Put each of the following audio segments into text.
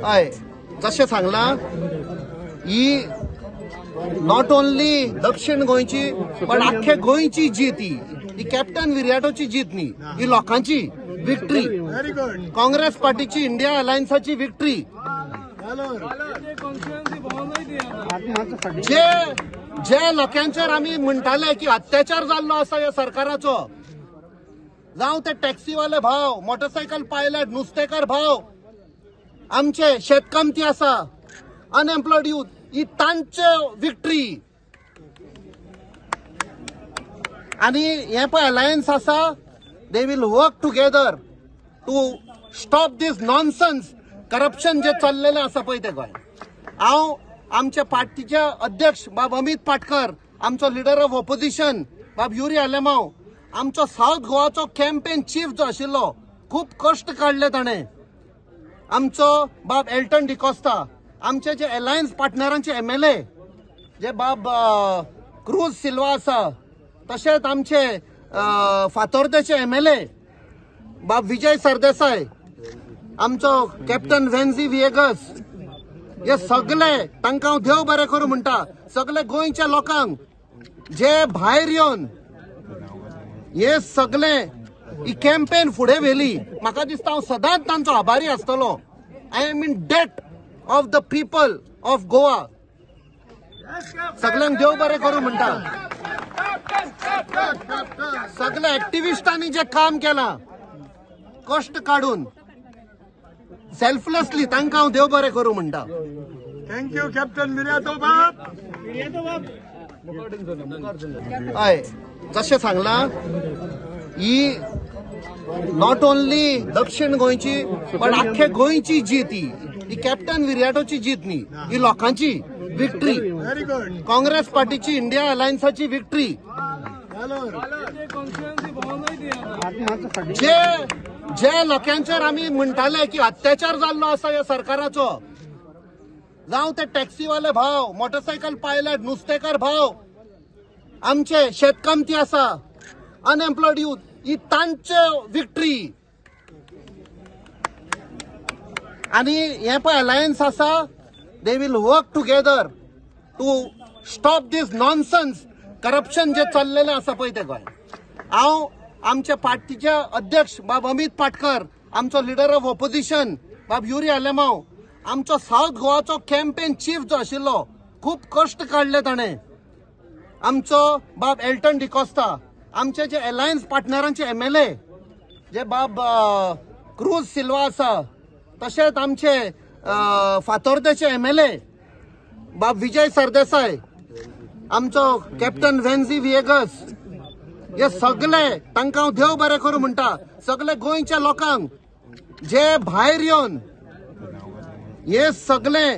हय जशें सांगला ही नॉट ओन्ली दक्षिण गोंयची पण आख्खे गोंयची जीत ही कॅप्टन विराटोची जीत न्ही, ही लोकांची विक्ट्री, काँग्रेस पार्टीची इंडिया अलायन्साची विक्ट्री. जे लोकांचेर आमी म्हणटाले की अत्याचार जाल्लो आसा ह्या सरकाराचो, जावं ते टॅक्सीवाले भाव, मोटरसायकल पायलट, नुस्तेकार भाव, आमचे शेतकामती आसा, अनएम्प्लॉयड यूथ, ही तांचे विक्ट्री. आणि हे पळय अलायन्स आसा, they will work together to stop this nonsense corruption जे चल्लेले आसा पळय ते गोंय. हांव आमच्या पार्टीचे अध्यक्ष बाब अमित पाटकर, आमचो लिडर ऑफ ऑपोजिशन बाब युरी आलेमांव, आमचो साऊथ गोवाचो कॅम्पेन चीफ जो आशिल्लो, खूप कश्ट काडले ताणें. आमचो बाब एल्टन डिकोस्टा, आमचे जे अलायन्स पार्टनरांचे MLA जे बाब क्रूज सिल्वा आसा, तशेंच आमचे फातोर्डेचे MLA बाब विजय सरदेसाय, आमचो कॅप्टन वेन्झी विएगस, हे सगळे तांकां हांव देव बरें करूं म्हणटा. सगळे गोंयच्या लोकांक जे भायर येवन हे सगळे ही कॅम्पेन फुडें व्हेली, म्हाका दिसता हांव सदांच तांचो आभारी आसतलो. I am in debt of the people of Goa. सगळ्यांक देव बरें करूं म्हणटा. सगळ्या एक्टिविस्टांनी जे काम केलां कष्ट काडून सेल्फलेसली, तांकां हांव देव बरें करूं म्हणटा. थँक्यू कॅप्टन विराटो बाब. हय जशें सांगला ही नॉट ओन्ली दक्षिण गोंयची पण आख्खे गोंयची जीत ही कॅप्टन विराटोची जीत न्ही, ही लोकांची विक्ट्री, काँग्रेस पार्टीची इंडिया अलायन्साची विक्ट्री. जे लोकांचेर आमी म्हणटाले की अत्याचार जाल्लो आसा ह्या सरकाराचो, जावं ते टॅक्सीवाले भाव, मोटरसायकल पायलट, नुस्तेकार भाव, आमचे शेतकामती आसा, अनएम्प्लॉयड यूथ, ही तांचे विक्ट्री. आणि हे पळय अलायन्स आसा, they will work together to stop this nonsense corruption जे चल्लेले आसा पळय ते गोंय. हांव आमच्या पार्टीचे अध्यक्ष बाब अमित पाटकर, आमचो लिडर ऑफ ऑपोजिशन बाब युरी आलेमांव, आमचो साऊथ गोवाचो कॅम्पेन चीफ जो आशिल्लो, खूप कश्ट काडले ताणें. आमचो बाब एल्टन डिकोस्टा, आमचे जे अलायन्स पार्टनरांचे MLA जे बाब क्रूज सिल्वा आसा, तशेंच आमचे फातोर्डेचे MLA बाब विजय सरदेसाय, आमचो कॅप्टन वेन्झी विएगस, हे सगळे तांकां हांव देव बरें करूं म्हणटा. सगळे गोंयच्या लोकांक जे भायर येवन हे सगळे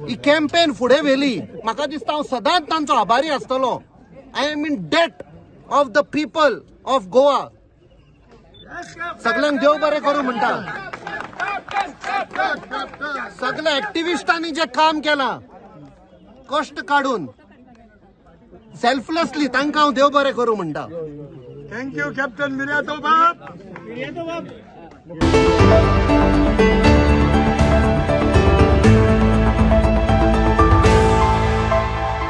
ही कॅम्पेन फुडें व्हेली, म्हाका दिसता हांव सदांच तांचो आभारी आसतलो. I am in debt of the people of Goa. सगळ्यांक देव बरें करूं म्हणटा. सगळ्या एक्टिविस्टांनी जे काम केलां कष्ट काडून सेल्फलेसली, तांकां हांव देव बरें करूं म्हणटा. थँक्यू कॅप्टन विराटो बाब.